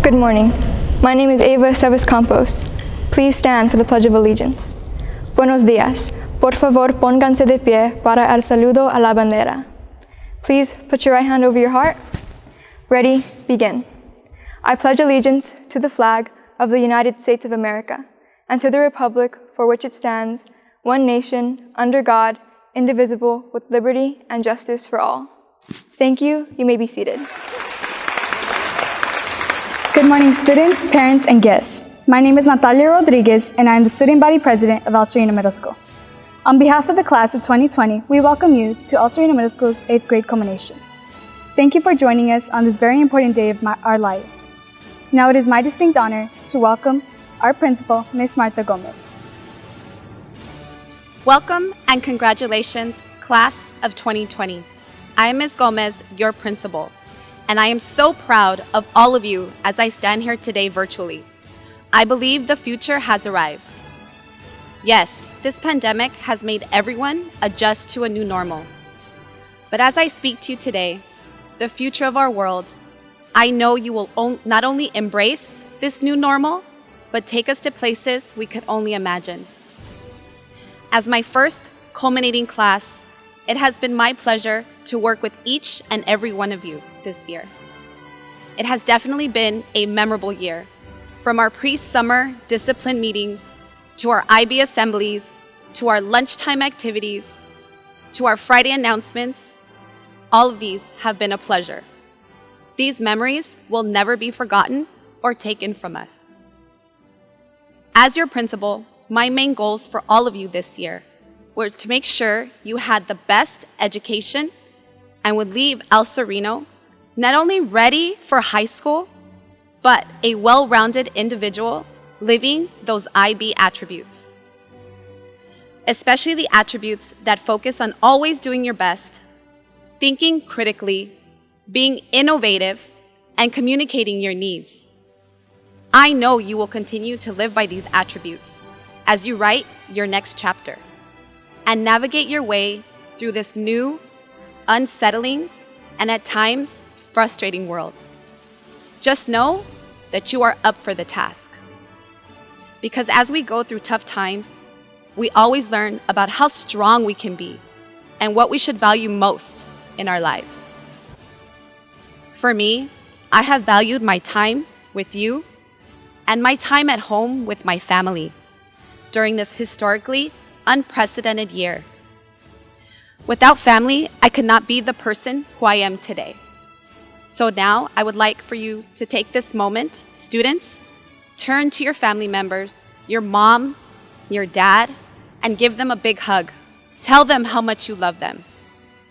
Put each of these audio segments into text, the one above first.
Good morning. My name is Eva Seves Campos. Please stand for the Pledge of Allegiance. Buenos días. Por favor, pónganse de pie para el saludo a la bandera. Please put your right hand over your heart. Ready, begin. I pledge allegiance to the flag of the United States of America and to the republic for which it stands, one nation, under God, indivisible, with liberty and justice for all. Thank you. You may be seated. Good morning, students, parents, and guests. My name is Natalia Rodriguez, and I am the student body president of El Sereno Middle School. On behalf of the class of 2020, we welcome you to El Sereno Middle School's 8th grade culmination. Thank you for joining us on this very important day of our lives. Now it is my distinct honor to welcome our principal, Ms. Martha Gomez. Welcome and congratulations, class of 2020. I am Ms. Gomez, your principal, and I am so proud of all of you as I stand here today virtually. I believe the future has arrived. Yes, this pandemic has made everyone adjust to a new normal. But as I speak to you today, the future of our world, I know you will not only embrace this new normal, but take us to places we could only imagine. As my first culminating class, it has been my pleasure to work with each and every one of you this year. It has definitely been a memorable year, from our pre-summer discipline meetings, to our IB assemblies, to our lunchtime activities, to our Friday announcements. All of these have been a pleasure. These memories will never be forgotten or taken from us. As your principal, my main goals for all of you this year were to make sure you had the best education and would leave El Sereno not only ready for high school, but a well-rounded individual living those IB attributes. Especially the attributes that focus on always doing your best, thinking critically, being innovative, and communicating your needs. I know you will continue to live by these attributes as you write your next chapter and navigate your way through this new, unsettling, and at times frustrating world. Just know that you are up for the task. Because as we go through tough times, we always learn about how strong we can be and what we should value most in our lives. For me, I have valued my time with you and my time at home with my family during this historically unprecedented year. Without family, I could not be the person who I am today. So now I would like for you to take this moment, students, turn to your family members, your mom, your dad, and give them a big hug. Tell them how much you love them.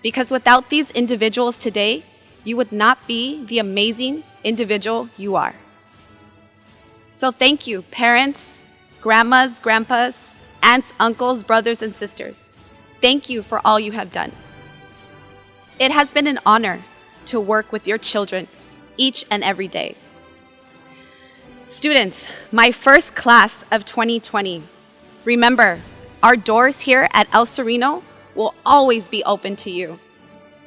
Because without these individuals today, you would not be the amazing individual you are. So thank you, parents, grandmas, grandpas, aunts, uncles, brothers, and sisters. Thank you for all you have done. It has been an honor to work with your children each and every day. Students, my first class of 2020, remember, our doors here at El Sereno will always be open to you.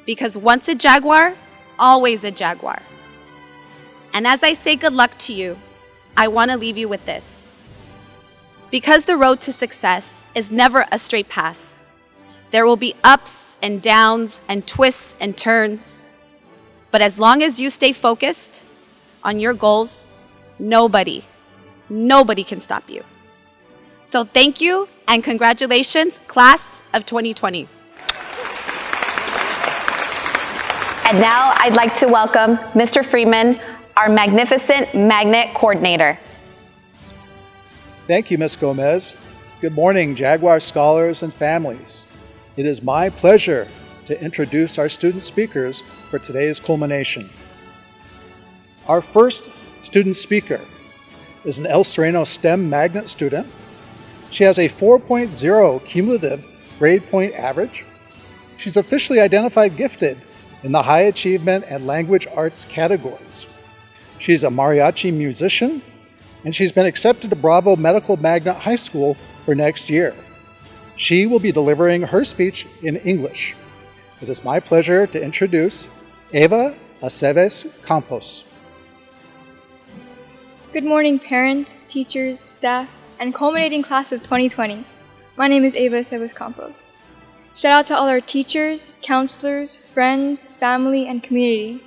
Because once a Jaguar, always a Jaguar. And as I say good luck to you, I want to leave you with this. Because the road to success is never a straight path. There will be ups and downs and twists and turns. But as long as you stay focused on your goals, nobody can stop you. So thank you and congratulations, class of 2020. And now I'd like to welcome Mr. Freeman, our magnificent magnet coordinator. Thank you, Ms. Gomez. Good morning, Jaguar scholars and families. It is my pleasure to introduce our student speakers for today's culmination. Our first student speaker is an El Sereno STEM magnet student. She has a 4.0 cumulative grade point average. She's officially identified gifted in the High Achievement and Language Arts categories. She's a mariachi musician, and she's been accepted to Bravo Medical Magnet High School for next year. She will be delivering her speech in English. It is my pleasure to introduce Eva Aceves Campos. Good morning, parents, teachers, staff, and culminating class of 2020. My name is Eva Campos. Shout out to all our teachers, counselors, friends, family, and community.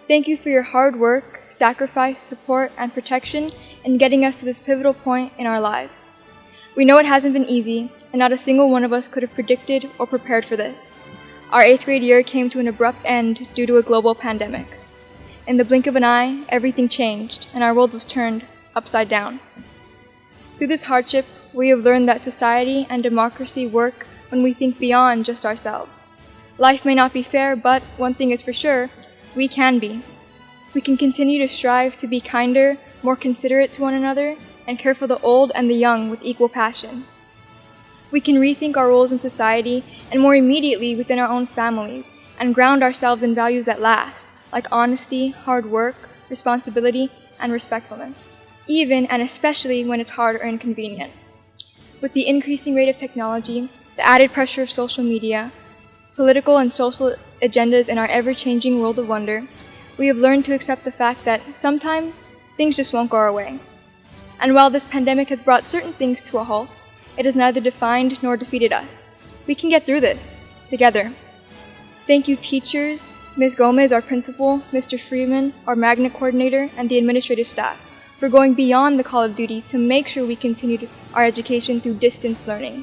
Thank you for your hard work, sacrifice, support, and protection in getting us to this pivotal point in our lives. We know it hasn't been easy, and not a single one of us could have predicted or prepared for this. Our 8th grade year came to an abrupt end due to a global pandemic. In the blink of an eye, everything changed, and our world was turned upside down. Through this hardship, we have learned that society and democracy work when we think beyond just ourselves. Life may not be fair, but one thing is for sure, we can be. We can continue to strive to be kinder, more considerate to one another, and care for the old and the young with equal passion. We can rethink our roles in society and more immediately within our own families, and ground ourselves in values that last, like honesty, hard work, responsibility, and respectfulness, even and especially when it's hard or inconvenient. With the increasing rate of technology, the added pressure of social media, political and social agendas in our ever-changing world of wonder, we have learned to accept the fact that sometimes things just won't go our way. And while this pandemic has brought certain things to a halt, it has neither defined nor defeated us. We can get through this, together. Thank you, teachers, Ms. Gomez, our principal, Mr. Freeman, our magnet coordinator, and the administrative staff, for going beyond the call of duty to make sure we continued our education through distance learning.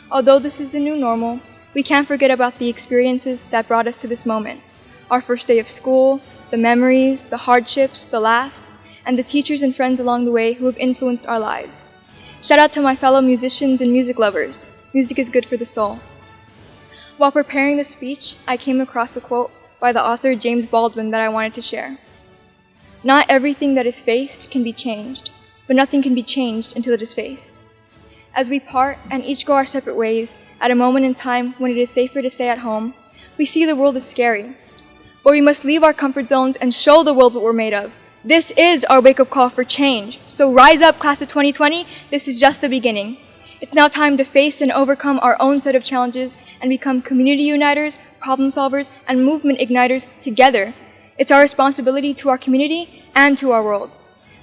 Although this is the new normal, we can't forget about the experiences that brought us to this moment. Our first day of school, the memories, the hardships, the laughs, and the teachers and friends along the way who have influenced our lives. Shout out to my fellow musicians and music lovers. Music is good for the soul. While preparing this speech, I came across a quote by the author James Baldwin that I wanted to share. Not everything that is faced can be changed, but nothing can be changed until it is faced. As we part and each go our separate ways, at a moment in time when it is safer to stay at home, we see the world is scary. But we must leave our comfort zones and show the world what we're made of. This is our wake-up call for change. So rise up, class of 2020. This is just the beginning. It's now time to face and overcome our own set of challenges and become community uniters, problem solvers, and movement igniters together. It's our responsibility to our community and to our world.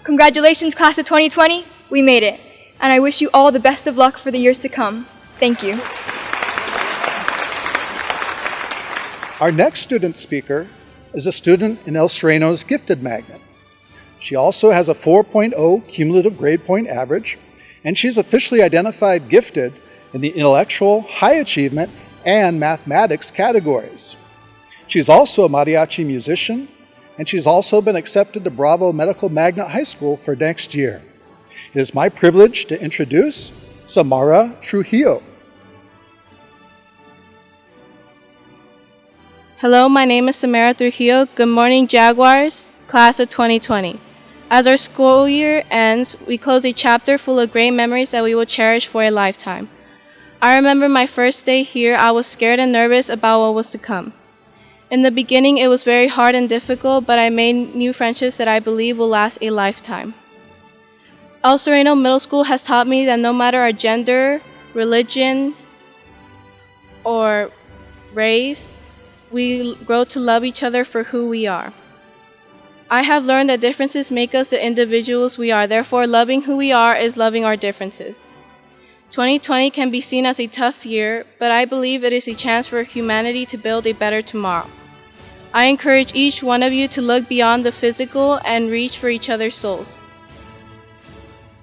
Congratulations, class of 2020. We made it. And I wish you all the best of luck for the years to come. Thank you. Our next student speaker is a student in El Sereno's Gifted Magnet. She also has a 4.0 cumulative grade point average, and she's officially identified gifted in the intellectual, high achievement, and mathematics categories. She's also a mariachi musician, and she's also been accepted to Bravo Medical Magnet High School for next year. It is my privilege to introduce Samara Trujillo. Hello, my name is Samara Trujillo. Good morning, Jaguars, class of 2020. As our school year ends, we close a chapter full of great memories that we will cherish for a lifetime. I remember my first day here, I was scared and nervous about what was to come. In the beginning, it was very hard and difficult, but I made new friendships that I believe will last a lifetime. El Sereno Middle School has taught me that no matter our gender, religion, or race, we grow to love each other for who we are. I have learned that differences make us the individuals we are. Therefore, loving who we are is loving our differences. 2020 can be seen as a tough year, but I believe it is a chance for humanity to build a better tomorrow. I encourage each one of you to look beyond the physical and reach for each other's souls.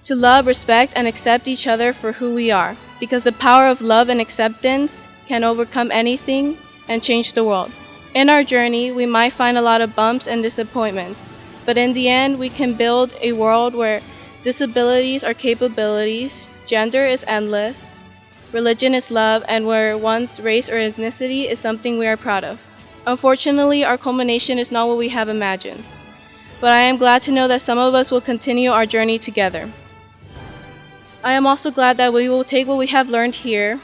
To love, respect, and accept each other for who we are, because the power of love and acceptance can overcome anything and change the world. In our journey, we might find a lot of bumps and disappointments, but in the end, we can build a world where disabilities are capabilities, gender is endless, religion is love, and where one's race or ethnicity is something we are proud of. Unfortunately, our culmination is not what we have imagined, but I am glad to know that some of us will continue our journey together. I am also glad that we will take what we have learned here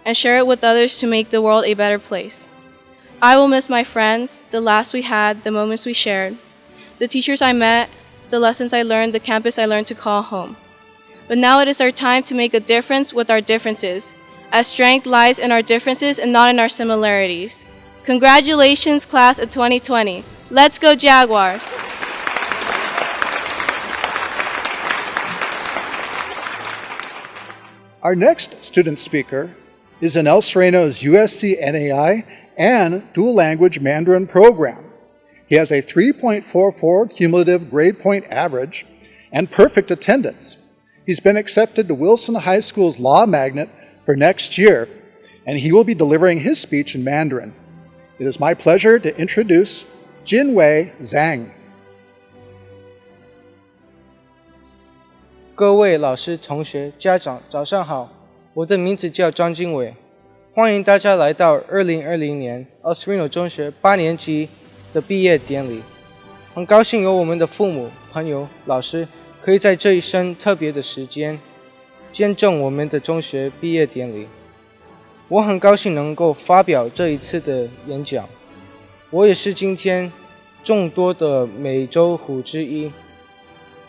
and share it with others to make the world a better place. I will miss my friends, the laughs we had, the moments we shared, the teachers I met, the lessons I learned, the campus I learned to call home. But now it is our time to make a difference with our differences, as strength lies in our differences and not in our similarities. Congratulations, class of 2020. Let's go Jaguars! Our next student speaker is in El Sereno's USC NAI and dual language Mandarin program. He has a 3.44 cumulative grade point average and perfect attendance. He's been accepted to Wilson High School's Law Magnet for next year, and he will be delivering his speech in Mandarin. It is my pleasure to introduce Jinwei Zhang. 各位老师、同学、家长，早上好！我的名字叫张经纬，欢迎大家来到2020年 Sereno 中学8年级的毕业典礼。很高兴有我们的父母、朋友、老师可以在这一生特别的时间见证我们的中学毕业典礼。我很高兴能够发表这一次的演讲。我也是今天众多的美洲虎之一。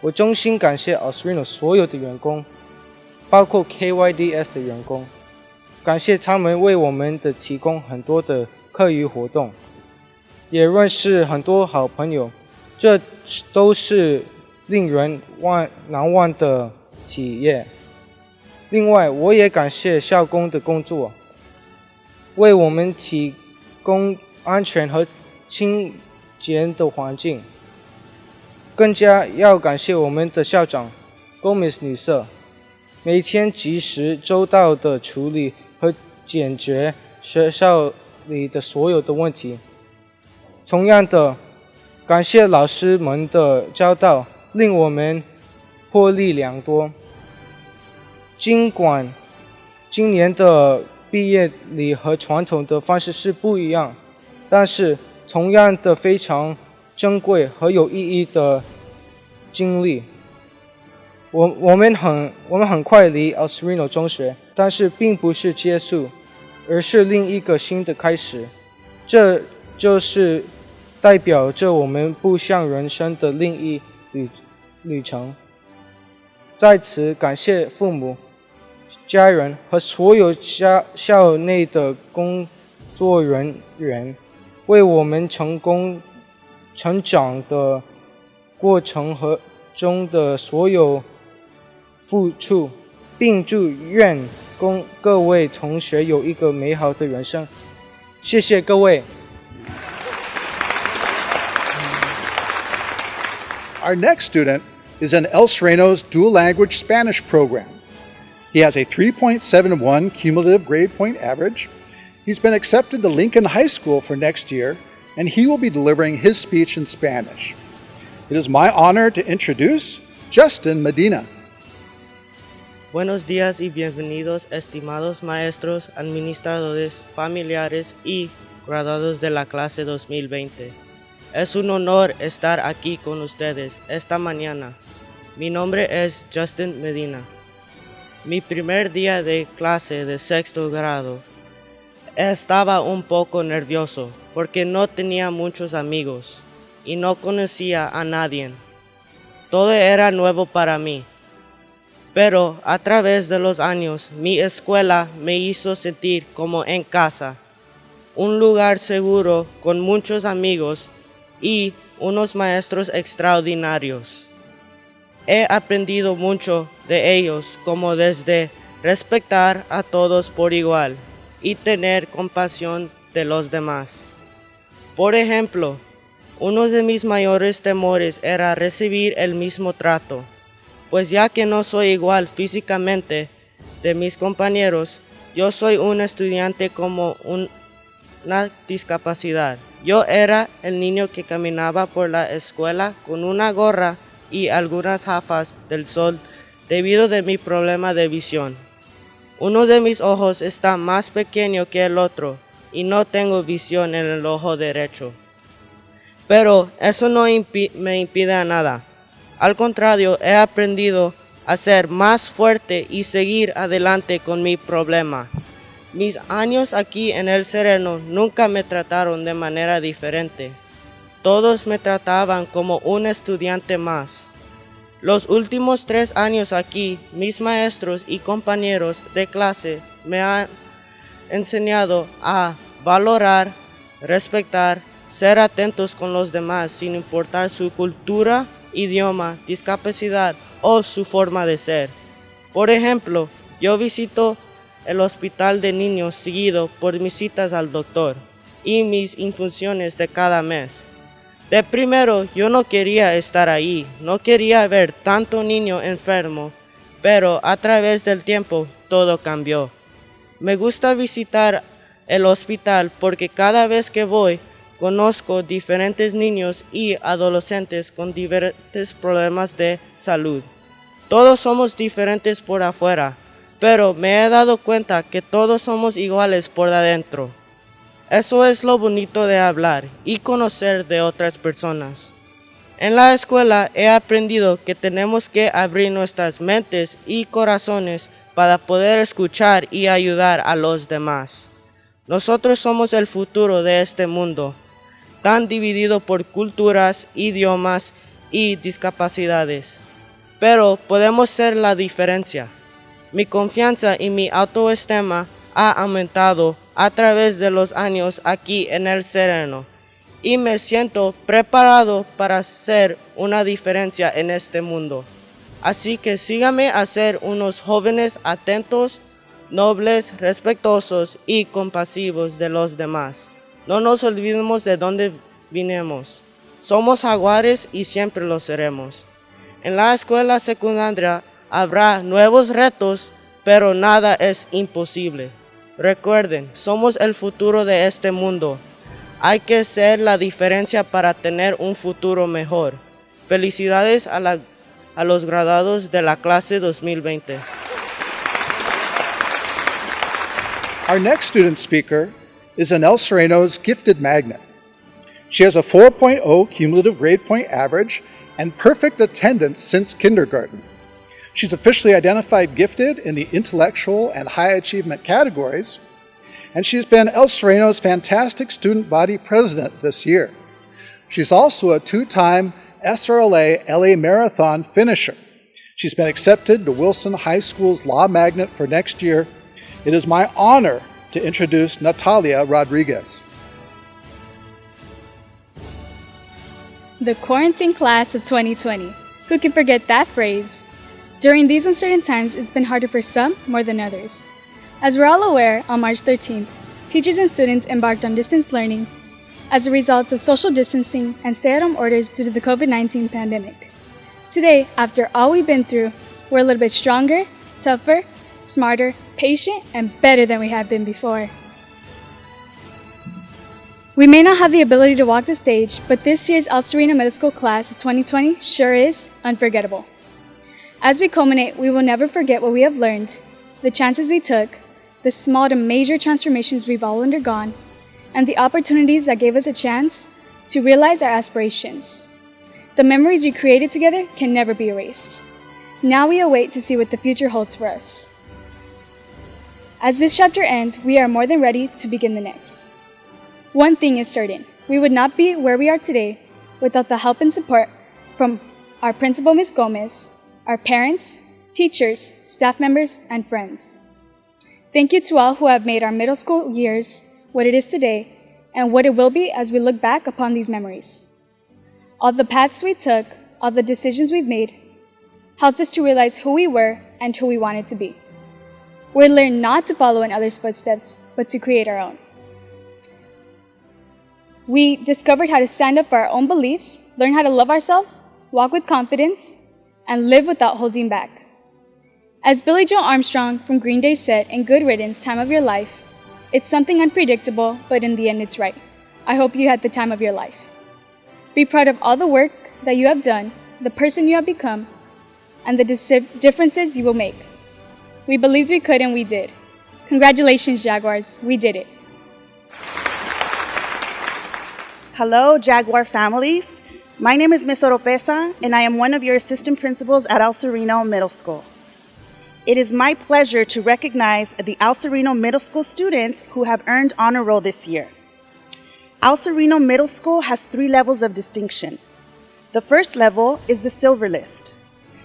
我衷心感谢 Sereno 所有的员工，包括 KYDS 的员工，感谢他们为我们的提供很多的课余活动，也认识很多好朋友，这都是令人难忘的体验。另外，我也感谢校工的工作，为我们提供安全和清洁的环境。更加要感谢我们的校长 Gomez 女士，每天及时周到的处理和解决学校里的所有的问题。同样的，感谢老师们的教导，令我们获利良多。尽管今年的毕业礼和传统的方式是不一样，但是同样的非常珍贵和有意义的经历。我们很快离 Sereno 中学，但是并不是结束，而是另一个新的开始。这就是代表着我们步向人生的另一旅程。在此感谢父母、家人和所有校内的工作人员，为我们成长的过程和中的所有付出，并祝愿各位同学有一个美好的人生。谢谢各位。Our next student is in El Sereno's dual language Spanish program. He has a 3.71 cumulative grade point average. He's been accepted to Lincoln High School for next year, and he will be delivering his speech in Spanish. It is my honor to introduce Justin Medina. Buenos días y bienvenidos, estimados maestros, administradores, familiares y graduados de la clase 2020. Es un honor estar aquí con ustedes esta mañana. Mi nombre es Justin Medina. Mi primer día de clase de sexto grado estaba un poco nervioso porque no tenía muchos amigos y no conocía a nadie. Todo era nuevo para mí. Pero a través de los años, mi escuela me hizo sentir como en casa, un lugar seguro con muchos amigos y unos maestros extraordinarios. He aprendido mucho de ellos, como desde respetar a todos por igual y tener compasión de los demás. Por ejemplo, uno de mis mayores temores era recibir el mismo trato, pues ya que no soy igual físicamente de mis compañeros, yo soy un estudiante con una discapacidad. Yo era el niño que caminaba por la escuela con una gorra y algunas gafas del sol debido a mi problema de visión. Uno de mis ojos está más pequeño que el otro y no tengo visión en el ojo derecho. Pero eso no me impide nada. Al contrario, he aprendido a ser más fuerte y seguir adelante con mi problema. Mis años aquí en el Sereno nunca me trataron de manera diferente. Todos me trataban como un estudiante más. Los últimos 3 años aquí, mis maestros y compañeros de clase me han enseñado a valorar, respetar, ser atentos con los demás sin importar su cultura, idioma, discapacidad o su forma de ser. Por ejemplo, Yo visito el hospital de niños seguido por mis citas al doctor y mis infusiones de cada mes. De primero, yo no quería estar ahí, no quería ver tanto niño enfermo, pero a través del tiempo todo cambió. Me gusta visitar el hospital porque cada vez que voy, conozco diferentes niños y adolescentes con diferentes problemas de salud. Todos somos diferentes por afuera, pero me he dado cuenta que todos somos iguales por adentro. Eso es lo bonito de hablar y conocer de otras personas. En la escuela he aprendido que tenemos que abrir nuestras mentes y corazones para poder escuchar y ayudar a los demás. Nosotros somos el futuro de este mundo, tan dividido por culturas, idiomas y discapacidades. Pero podemos ser la diferencia. Mi confianza y mi autoestima ha aumentado a través de los años aquí en el Sereno y me siento preparado para hacer una diferencia en este mundo. Así que síganme a ser unos jóvenes atentos, nobles, respetuosos y compasivos de los demás. No nos olvidemos de dónde vinimos. Somos jaguares y siempre lo seremos. En la escuela secundaria habrá nuevos retos, pero nada es imposible. Recuerden, somos el futuro de este mundo. Hay que ser la diferencia para tener un futuro mejor. Felicidades a los graduados de la clase 2020. Our next student speaker is Anel Sereno's gifted magnet. She has a 4.0 cumulative grade point average and perfect attendance since kindergarten. She's officially identified gifted in the intellectual and high achievement categories, and she's been El Sereno's fantastic student body president this year. She's also a two-time SRLA LA Marathon finisher. She's been accepted to Wilson High School's Law Magnet for next year. It is my honor to introduce Natalia Rodriguez. The quarantine class of 2020. Who can forget that phrase? During these uncertain times, it's been harder for some more than others. As we're all aware, on March 13th, teachers and students embarked on distance learning as a result of social distancing and stay-at-home orders due to the COVID-19 pandemic. Today, after all we've been through, we're a little bit stronger, tougher, smarter, patient, and better than we have been before. We may not have the ability to walk the stage, but this year's El Sereno Middle School class of 2020 sure is unforgettable. As we culminate, we will never forget what we have learned, the chances we took, the small to major transformations we've all undergone, and the opportunities that gave us a chance to realize our aspirations. The memories we created together can never be erased. Now we await to see what the future holds for us. As this chapter ends, we are more than ready to begin the next. One thing is certain, we would not be where we are today without the help and support from our principal, Ms. Gomez, our parents, teachers, staff members, and friends. Thank you to all who have made our middle school years what it is today and what it will be as we look back upon these memories. All the paths we took, all the decisions we've made, helped us to realize who we were and who we wanted to be. We learned not to follow in others' footsteps, but to create our own. We discovered how to stand up for our own beliefs, learn how to love ourselves, walk with confidence, and live without holding back. As Billy Joe Armstrong from Green Day said in Good Riddance, Time of Your Life, it's something unpredictable, but in the end it's right. I hope you had the time of your life. Be proud of all the work that you have done, the person you have become, and the differences you will make. We believed we could and we did. Congratulations, Jaguars, we did it. Hello, Jaguar families. My name is Ms. Oropesa, and I am one of your assistant principals at El Sereno Middle School. It is my pleasure to recognize the El Sereno Middle School students who have earned honor roll this year. El Sereno Middle School has 3 levels of distinction. The first level is the Silver List.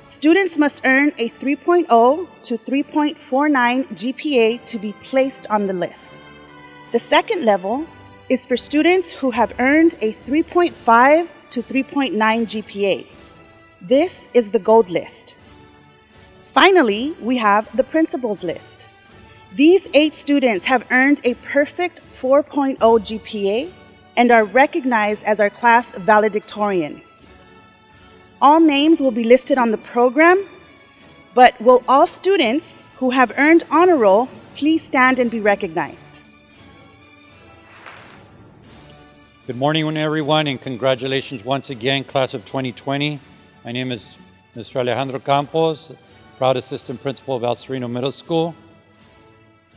Students must earn a 3.0 to 3.49 GPA to be placed on the list. The second level is for students who have earned a 3.5 to 3.9 GPA. This is the Gold List. Finally, we have the principals list. These 8 students have earned a perfect 4.0 GPA and are recognized as our class valedictorians. All names will be listed on the program, but will all students who have earned honor roll please stand and be recognized? Good morning, everyone, and congratulations once again, class of 2020. My name is Mr. Alejandro Campos, proud assistant principal of El Sereno Middle School.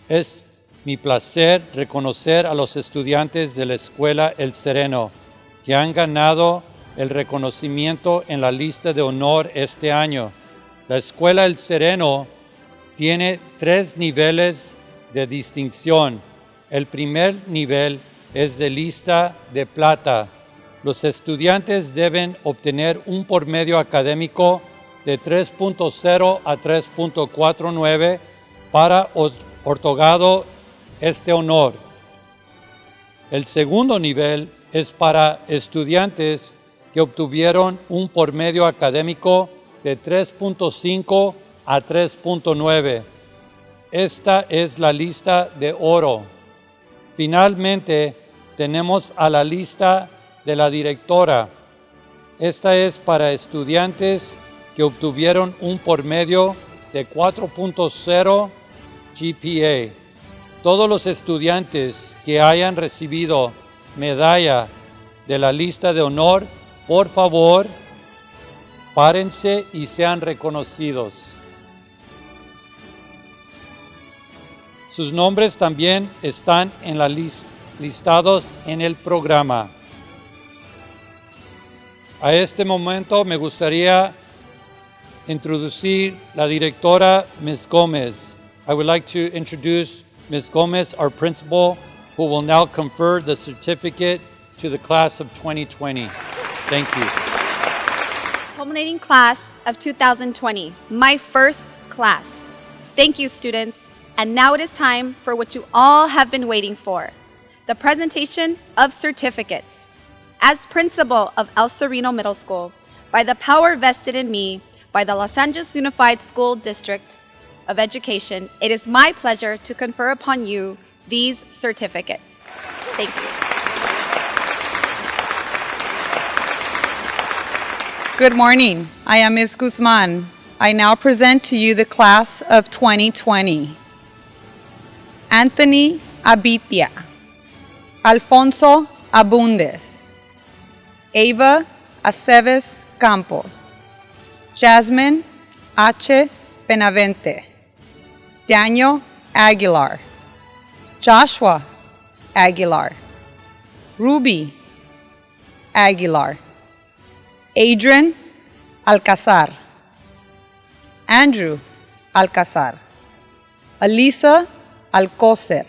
Es mi placer reconocer a los estudiantes de la escuela El Sereno que han ganado el reconocimiento en la lista de honor este año. La escuela El Sereno tiene 3 niveles de distinción. El primer nivel es de lista de plata. Los estudiantes deben obtener un promedio académico de 3.0 a 3.49 para otorgado este honor. El segundo nivel es para estudiantes que obtuvieron un promedio académico de 3.5 a 3.9. Esta es la lista de oro. Finalmente, tenemos a la lista de la directora. Esta es para estudiantes que obtuvieron un promedio de 4.0 GPA. Todos los estudiantes que hayan recibido medalla de la lista de honor, por favor, párense y sean reconocidos. Sus nombres también están en la listados en el programa. A este momento me gustaría introducir la directora Ms. Gomez. I would like to introduce Ms. Gomez, our principal, who will now confer the certificate to the class of 2020. Thank you. Culminating class of 2020, my first class. Thank you, students. And now it is time for what you all have been waiting for, the presentation of certificates. As principal of El Sereno Middle School, by the power vested in me by the Los Angeles Unified School District of Education, it is my pleasure to confer upon you these certificates. Thank you. Good morning. I am Ms. Guzman. I now present to you the class of 2020. Anthony Abitia, Alfonso Abundes, Ava Aceves Campos, Jasmine H. Benavente, Daniel Aguilar, Joshua Aguilar, Ruby Aguilar, Adrian Alcazar, Andrew Alcazar, Alisa Alcocer,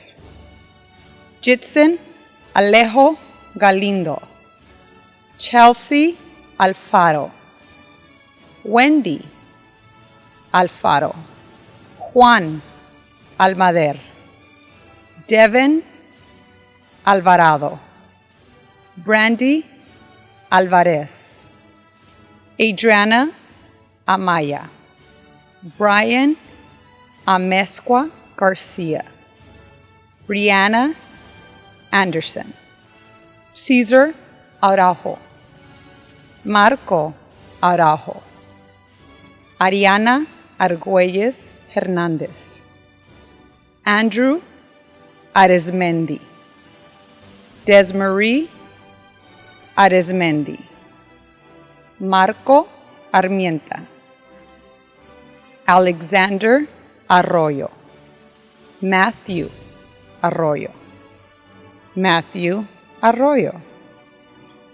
Jitson Alejo Galindo, Chelsea Alfaro, Wendy Alfaro, Juan Almader, Devin Alvarado, Brandy Alvarez, Adriana Amaya, Brian Amezcua Garcia, Brianna Anderson, Cesar Araujo, Marco Araujo, Ariana Argüelles Hernández, Andrew Arizmendi, Desmarie Arizmendi, Marco Armienta, Alexander Arroyo, Matthew Arroyo, Matthew Arroyo,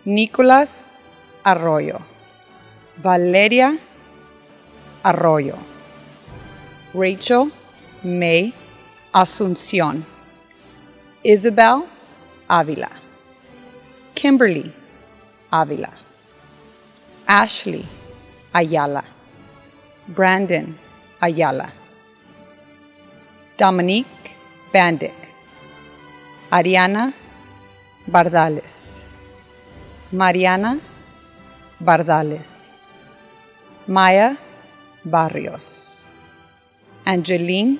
Nicolás Arroyo, Valeria Arroyo, Rachel May Asunción, Isabel Avila, Kimberly Avila, Ashley Ayala, Brandon Ayala, Dominique Bandic, Ariana Bardales, Mariana Bardales, Maya Barrios, Angeline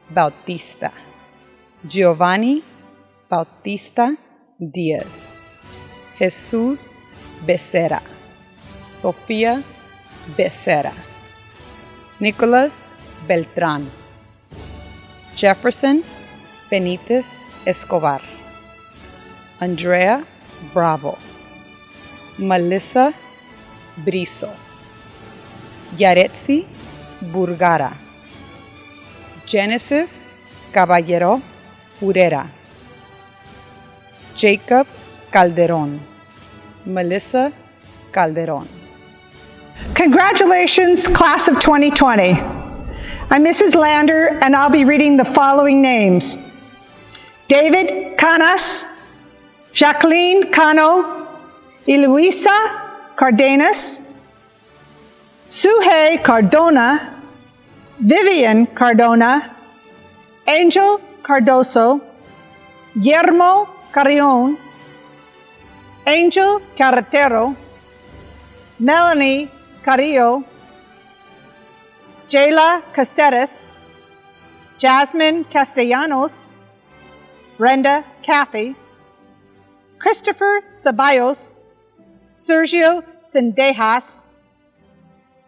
Bautista, Giovanni Bautista Diaz, Jesús Becerra, Sofía Becerra, Nicolas Beltrán, Jefferson Benítez Escobar, Andrea Bravo, Melissa Brizo, Yaretsi Burgara, Genesis Caballero Urera, Jacob Calderon, Melissa Calderon. Congratulations, class of 2020. I'm Mrs. Lander, and I'll be reading the following names: David Canas, Jacqueline Cano, Eloisa Cardenas, Suhey Cardona, Vivian Cardona, Angel Cardoso, Guillermo Carrion, Angel Carretero, Melanie Carrillo, Jayla Caceres, Jasmine Castellanos, Brenda Cathy, Christopher Ceballos, Sergio Sendejas,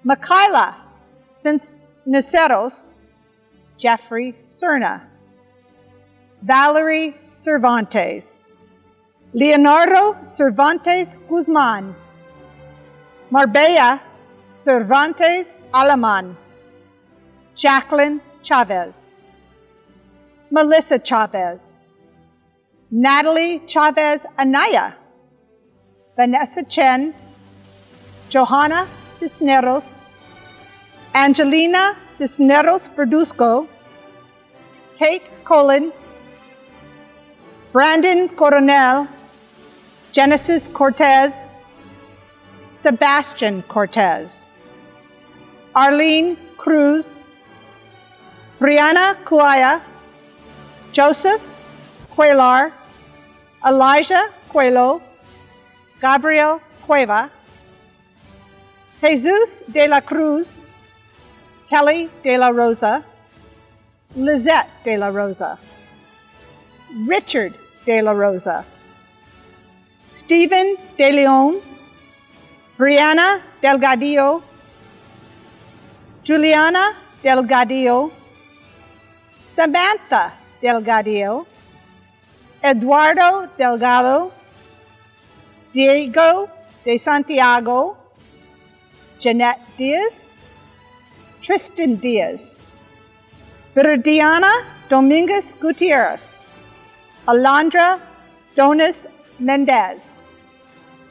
Michaela Niceros, Jeffrey Cerna, Valerie Cervantes, Leonardo Cervantes Guzman, Marbella Cervantes Alaman, Jacqueline Chavez, Melissa Chavez, Natalie Chavez Anaya, Vanessa Chen, Johanna Cisneros, Angelina Cisneros Verduzco, Kate Colin, Brandon Coronel, Genesis Cortez, Sebastian Cortez, Arlene Cruz, Brianna Cuaya, Joseph Cuellar, Elijah Cuelo, Gabriel Cueva, Jesus de la Cruz, Kelly de la Rosa, Lizette de la Rosa, Richard de la Rosa, Stephen de Leon, Brianna Delgadillo, Juliana Delgadillo, Samantha Delgadillo, Eduardo Delgado, Diego de Santiago, Jeanette Diaz, Tristan Diaz, Viridiana Dominguez Gutierrez, Alondra Donis Mendez,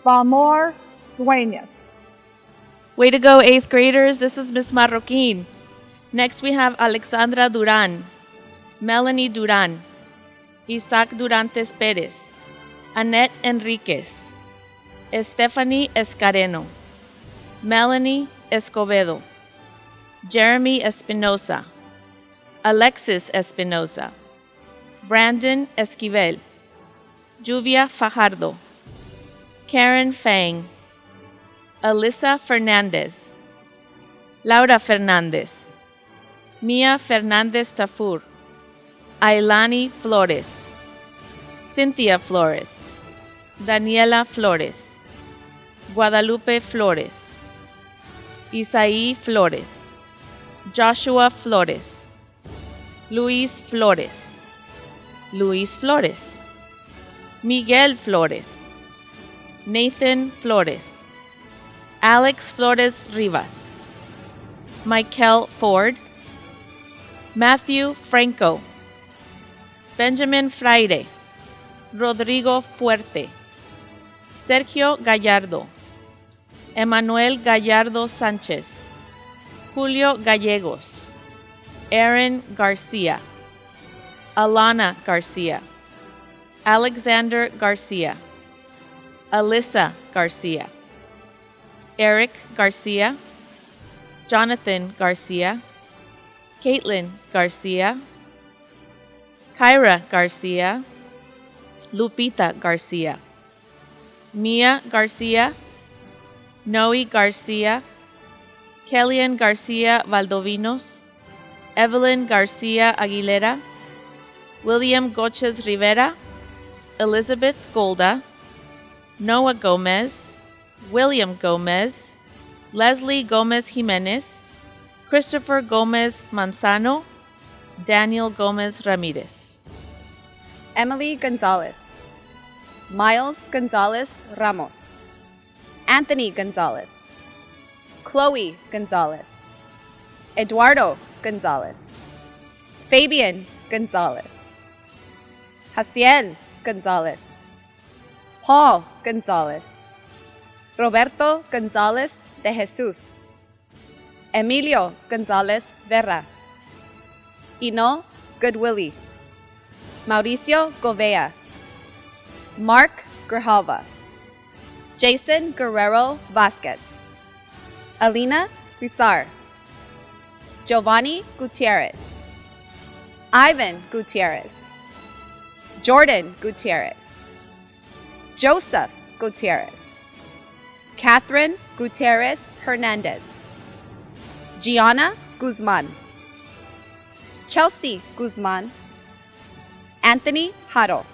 Valmor Duenas. Way to go, 8th graders. This is Miss Marroquin. Next, we have Alexandra Duran, Melanie Duran, Isaac Durantes Perez, Annette Enriquez, Stephanie Escareno, Melanie Escobedo, Jeremy Espinosa, Alexis Espinosa, Brandon Esquivel, Lluvia Fajardo, Karen Fang, Alyssa Fernandez, Laura Fernandez, Mia Fernandez Tafur, Ailani Flores, Cynthia Flores, Daniela Flores, Guadalupe Flores, Isaí Flores, Joshua Flores, Luis Flores, Luis Flores, Miguel Flores, Nathan Flores, Alex Flores Rivas, Michael Ford, Matthew Franco, Benjamin Fraire, Rodrigo Fuerte, Sergio Gallardo, Emanuel Gallardo Sánchez, Julio Gallegos, Aaron Garcia, Alana Garcia, Alexander Garcia, Alyssa Garcia, Eric Garcia, Jonathan Garcia, Caitlin Garcia, Kyra Garcia, Lupita Garcia, Mia Garcia, Noe Garcia, Kellyanne Garcia Valdovinos, Evelyn Garcia Aguilera, William Goches Rivera, Elizabeth Golda, Noah Gomez, William Gomez, Leslie Gomez Jimenez, Christopher Gomez Manzano, Daniel Gomez Ramirez. Emily Gonzalez, Miles Gonzalez Ramos, Anthony Gonzalez, Chloe Gonzalez, Eduardo Gonzalez, Fabian Gonzalez, Jaciel Gonzalez, Paul Gonzalez, Roberto Gonzalez de Jesus, Emilio Gonzalez Vera, Ino Goodwillie, Mauricio Govea, Mark Grijalva, Jason Guerrero Vasquez, Alina Rizar, Giovanni Gutierrez, Ivan Gutierrez, Jordan Gutierrez, Joseph Gutierrez, Catherine Gutierrez Hernandez, Gianna Guzman, Chelsea Guzman, Anthony Haro,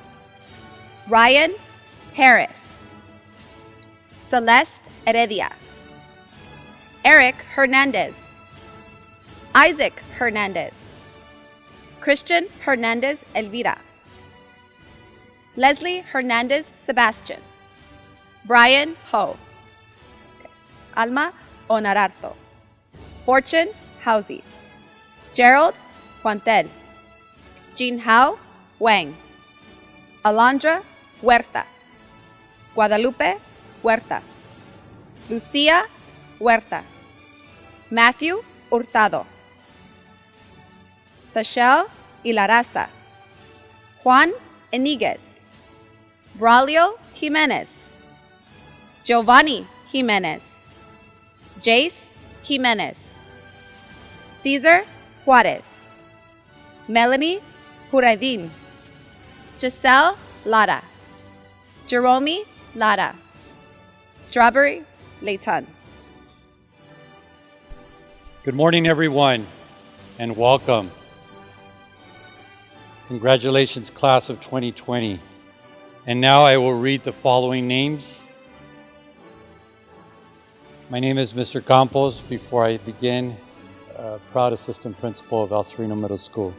Ryan Harris, Celeste Heredia, Eric Hernandez, Isaac Hernandez, Christian Hernandez Elvira, Leslie Hernandez Sebastian, Brian Ho, Alma Onararto, Fortune Hausi, Gerald Juantel, Jinhao Wang, Alondra Huerta, Guadalupe Huerta, Lucia Huerta, Matthew Hurtado, Sachel Ilaraza, Juan Eniguez, Braulio Jimenez, Giovanni Jimenez, Jace Jimenez, Cesar Juarez, Melanie Juradin, Giselle Lara, Jerome Lara, Strawberry Leighton. Good morning, everyone, and welcome. Congratulations, class of 2020. And now I will read the following names. My name is Mr. Campos. Before I begin, proud assistant principal of El Sereno Middle School.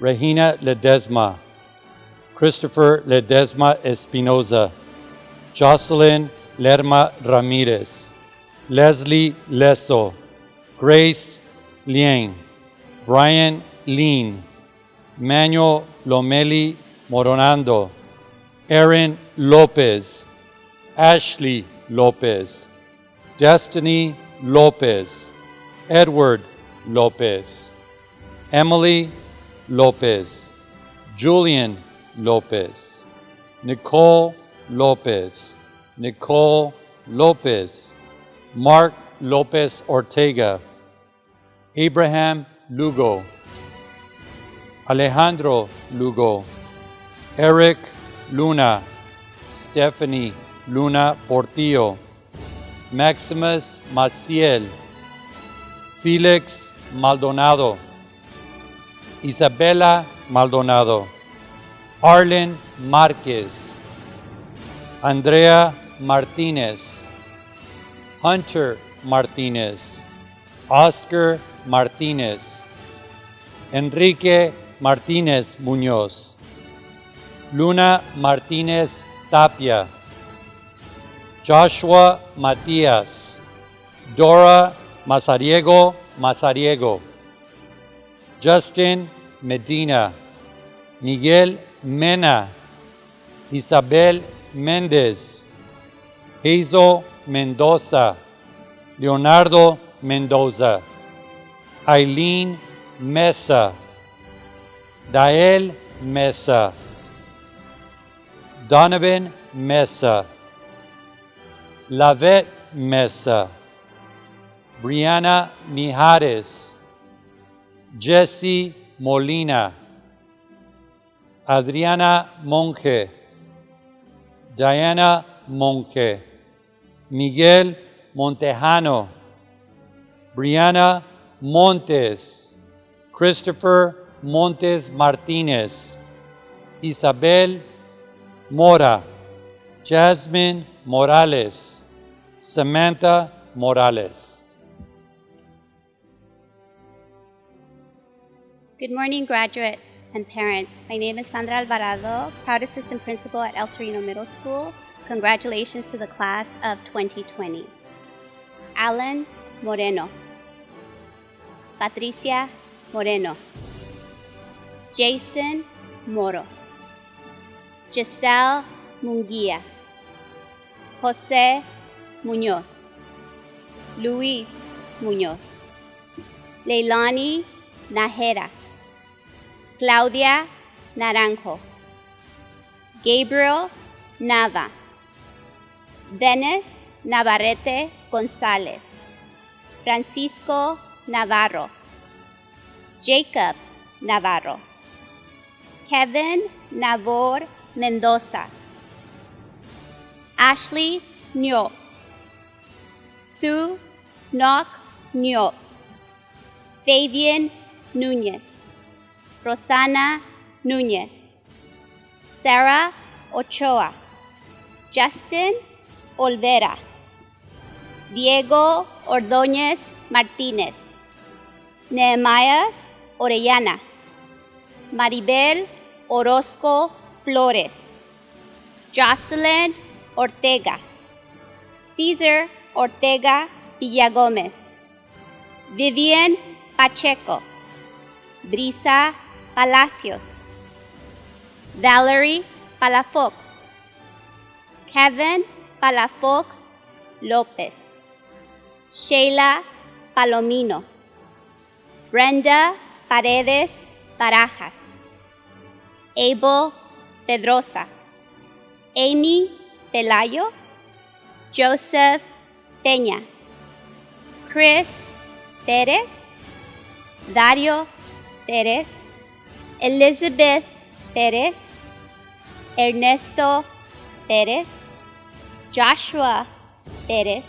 Regina Ledesma, Christopher Ledesma Espinoza, Jocelyn Lerma Ramirez, Leslie Leso, Grace Liang, Brian Lean, Manuel Lomeli Moronando, Aaron Lopez, Ashley Lopez, Destiny Lopez, Edward Lopez, Emily Lopez, Julian Lopez, Nicole Lopez, Nicole Lopez, Mark Lopez Ortega, Abraham Lugo, Alejandro Lugo, Eric Luna, Stephanie Luna Portillo, Maximus Maciel, Felix Maldonado, Isabela Maldonado, Arlen Marquez, Andrea Martinez, Hunter Martinez, Oscar Martinez, Enrique Martinez Muñoz, Luna Martinez Tapia, Joshua Matias, Dora Mazariego Mazariego, Justin Medina, Miguel Mena, Isabel Mendez, Hazel Mendoza, Leonardo Mendoza, Eileen Mesa, Dael Mesa, Donovan Mesa, Lavette Mesa, Brianna Mijares, Jesse Molina, Adriana Monge, Diana Monge, Miguel Montejano, Brianna Montes, Christopher Montes Martinez, Isabel Mora, Jasmine Morales, Samantha Morales. Good morning, graduates and parents. My name is Sandra Alvarado, proud assistant principal at El Sereno Middle School. Congratulations to the class of 2020. Alan Moreno, Patricia Moreno, Jason Moro, Giselle Munguia, Jose Muñoz, Luis Muñoz, Leilani Najera, Claudia Naranjo, Gabriel Nava, Dennis Navarrete González, Francisco Navarro, Jacob Navarro, Kevin Navor Mendoza, Ashley Nyo, Thu Nok Nyo, Fabian Núñez, Rosana Núñez, Sarah Ochoa, Justin Olvera, Diego Ordóñez Martínez, Nehemiah Orellana, Maribel Orozco Flores, Jocelyn Ortega, Cesar Ortega Villagómez, Vivian Pacheco, Brisa Palacios, Valerie Palafox, Kevin Palafox López, Sheila Palomino, Brenda Paredes Barajas, Abel Pedrosa, Amy Pelayo, Joseph Peña, Chris Pérez, Dario Pérez, Elizabeth Pérez, Ernesto Pérez, Joshua Pérez,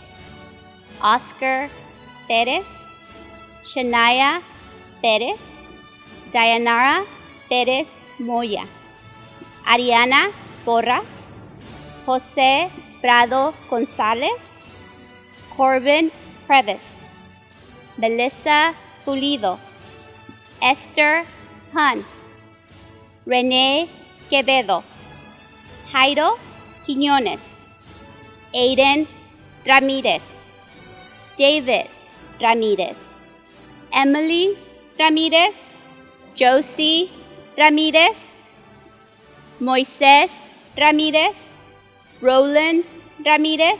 Oscar Pérez, Shania Pérez, Dayanara Pérez Moya, Ariana Porras, José Prado González, Corbin Previs, Melissa Pulido, Esther Han, Renee Quevedo, Jairo Quiñones, Aiden Ramírez, David Ramírez, Emily Ramírez, Josie Ramírez, Moisés Ramírez, Roland Ramírez,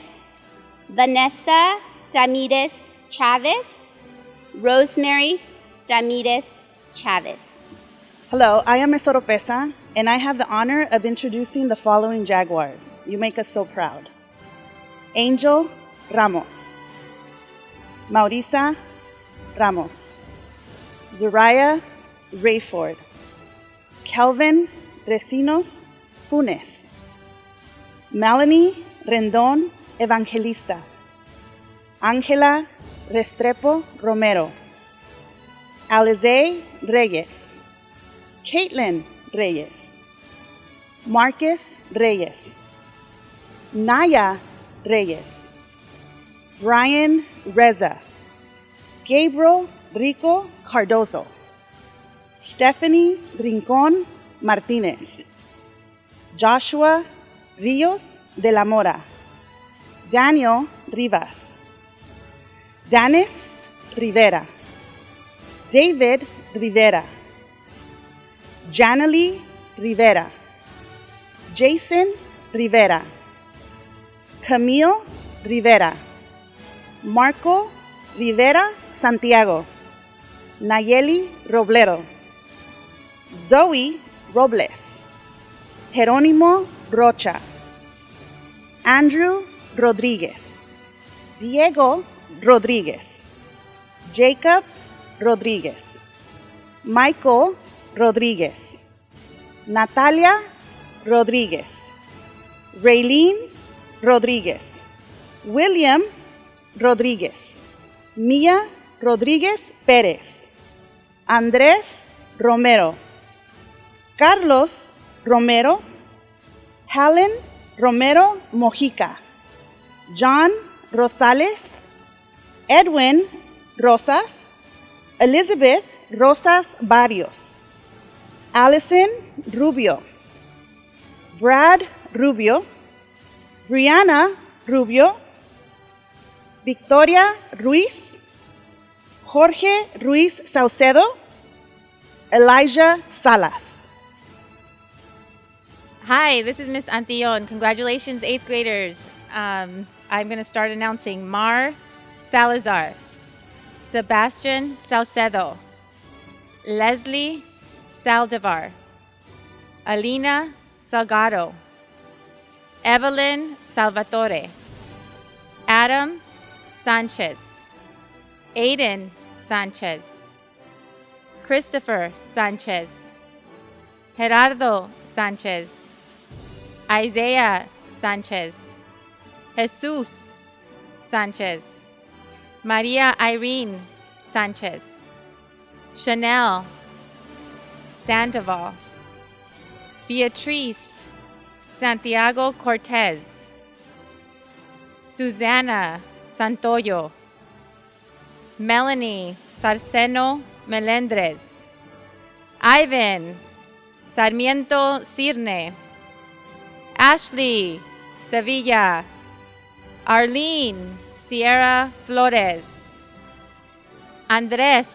Vanessa Ramírez Chavez, Rosemary Ramírez Chavez. Hello, I am Ms. Oropesa, and I have the honor of introducing the following Jaguars. You make us so proud. Angel Ramos, Maurisa Ramos, Zariah Rayford, Kelvin Recinos Funes, Melanie Rendon Evangelista, Ángela Restrepo Romero, Alize Reyes, Caitlin Reyes, Marcus Reyes, Naya Reyes, Brian Reza, Gabriel Rico Cardozo, Stephanie Rincon Martinez, Joshua Rios de la Mora, Daniel Rivas, Danis Rivera, David Rivera, Janalee Rivera, Jason Rivera, Camille Rivera, Marco Rivera Santiago, Nayeli Robledo, Zoe Robles, Jerónimo Rocha, Andrew Rodríguez, Diego Rodríguez, Jacob Rodríguez, Michael Rodríguez, Natalia Rodríguez, Raylene Rodríguez, William Rodríguez, Mia Rodriguez Pérez, Andrés Romero, Carlos Romero, Helen Romero Mojica, John Rosales, Edwin Rosas, Elizabeth Rosas Barrios, Allison Rubio, Brad Rubio, Brianna Rubio, Victoria Ruiz, Jorge Ruiz Saucedo, Elijah Salas. Hi, this is Miss Antillon. Congratulations, 8th graders. I'm going to start announcing Mar Salazar, Sebastian Saucedo, Leslie Saldivar, Alina Salgado, Evelyn Salvatore, Adam Sanchez, Aiden Sanchez, Christopher Sanchez, Gerardo Sanchez, Isaiah Sanchez, Jesus Sanchez, Maria Irene Sanchez, Chanel Sandoval, Beatrice Santiago Cortez, Susana Santoyo, Melanie Sarceno Melendrez, Ivan Sarmiento Cirne, Ashley Sevilla, Arlene Sierra Flores, Andres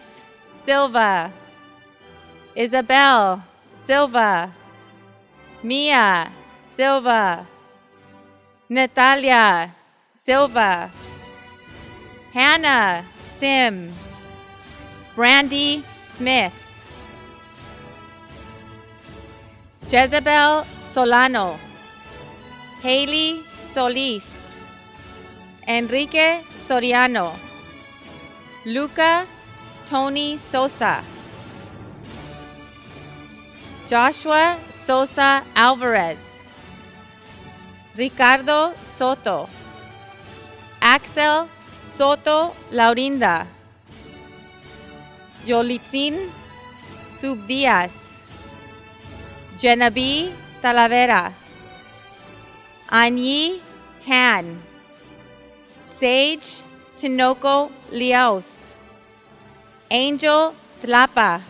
Silva, Isabel Silva, Mia Silva, Natalia Silva, Hannah Sim, Brandy Smith, Jezebel Solano, Haley Solis, Enrique Soriano, Luca Tony Sosa, Joshua Sosa Alvarez, Ricardo Soto, Axel Soto Laurinda, Yolitzin Subdiaz, Genevieve Talavera, Anyi Tan, Sage Tinoco Leos, Angel Tlapa,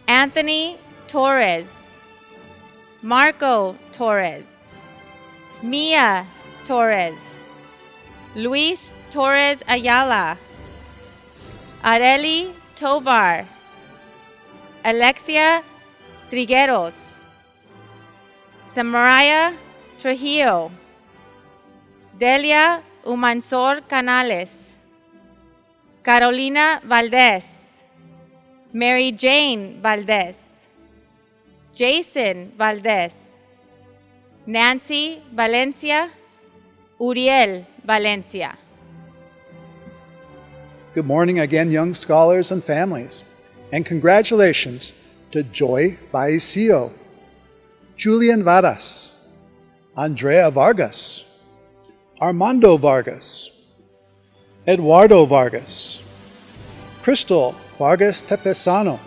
Anthony Torres, Marco Torres, Mia Torres, Luis Torres Ayala, Areli Tovar, Alexia Trigueros, Samaria Trujillo, Delia Umansor Canales, Carolina Valdez, Mary Jane Valdez, Jason Valdez, Nancy Valencia, Uriel Valencia. Good morning again, young scholars and families, and congratulations to Joy Baicio, Julian Varas, Andrea Vargas, Armando Vargas, Eduardo Vargas, Crystal Vargas Tepesano,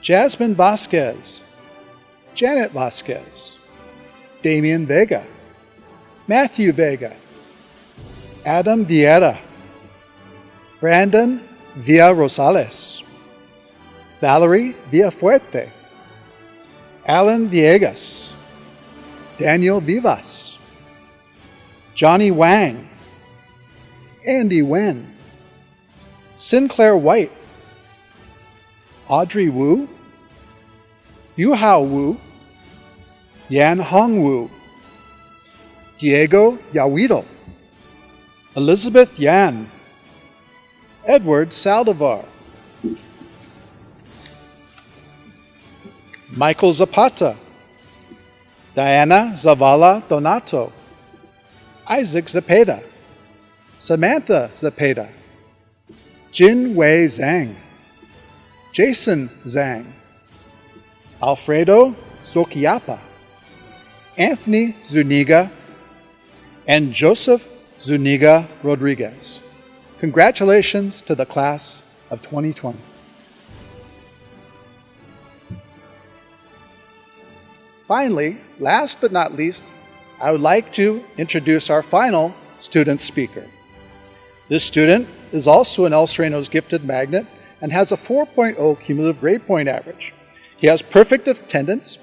Jasmine Vasquez, Janet Vasquez, Damian Vega, Matthew Vega, Adam Vieira, Brandon Villa Rosales, Valerie Villafuerte, Alan Villegas, Daniel Vivas, Johnny Wang, Andy Wen, Sinclair White, Audrey Wu, Yuhao Wu, Yan Hong Wu, Diego Yahuito, Elizabeth Yan, Edward Saldivar, Michael Zapata, Diana Zavala Donato, Isaac Zepeda, Samantha Zepeda, Jin Wei Zhang, Jason Zhang, Alfredo Zokiapa, Anthony Zuniga, and Joseph Zuniga Rodriguez. Congratulations to the class of 2020. Finally, last but not least, I would like to introduce our final student speaker. This student is also an El Sereno's gifted magnet and has a 4.0 cumulative grade point average. He has perfect attendance,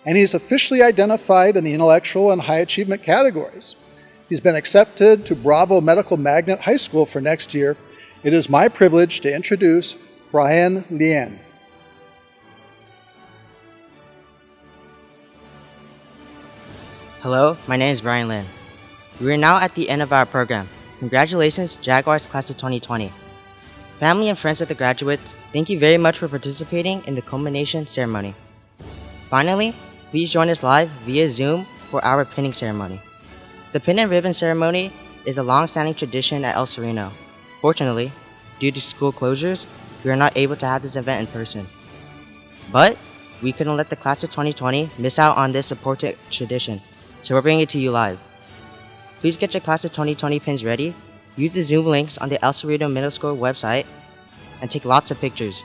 and he is officially identified in the intellectual and high achievement categories. He's been accepted to Bravo Medical Magnet High School for next year. It is my privilege to introduce Brian Lien. Hello, my name is Brian Lin. We are now at the end of our program. Congratulations, Jaguars Class of 2020. Family and friends of the graduates, thank you very much for participating in the culmination ceremony. Finally, please join us live via Zoom for our pinning ceremony. The pin and ribbon ceremony is a long-standing tradition at El Sereno. Fortunately, due to school closures, we are not able to have this event in person. But we couldn't let the Class of 2020 miss out on this important tradition, so we're bringing it to you live. Please get your Class of 2020 pins ready, use the Zoom links on the El Sereno Middle School website, and take lots of pictures.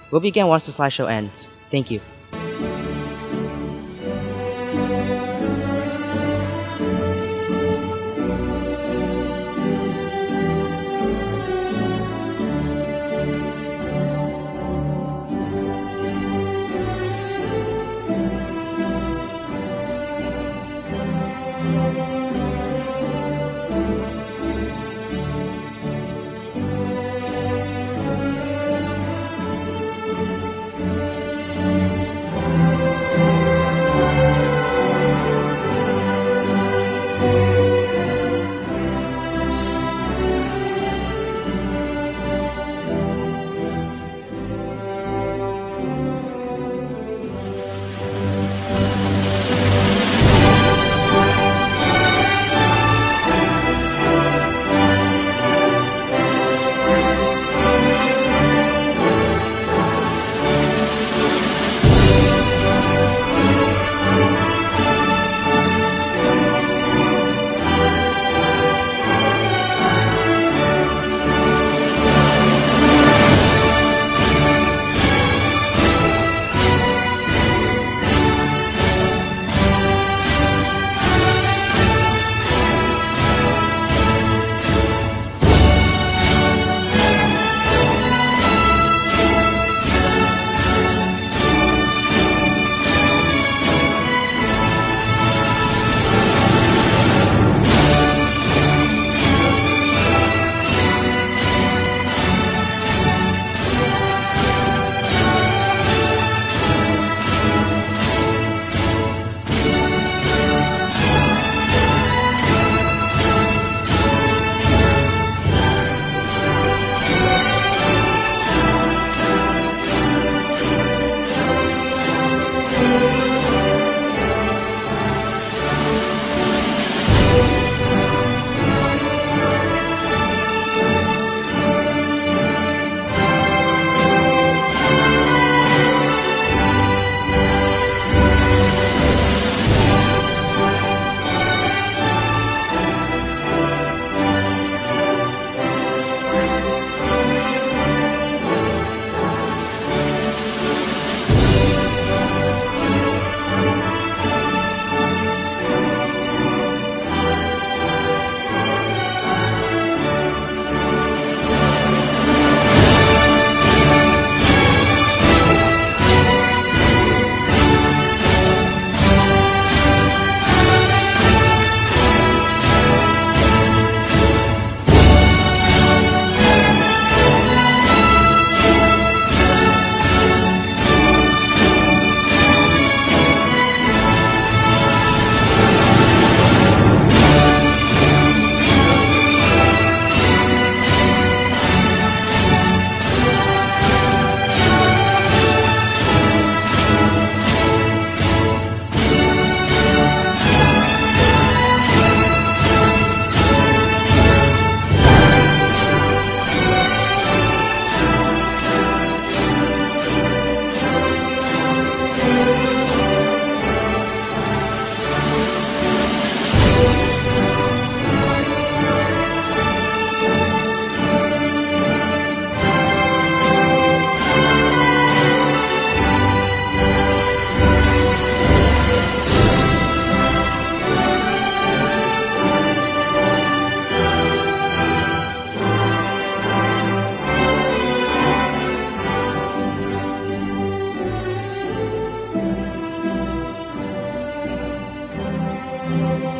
We'll begin once the slideshow ends. Thank you. you.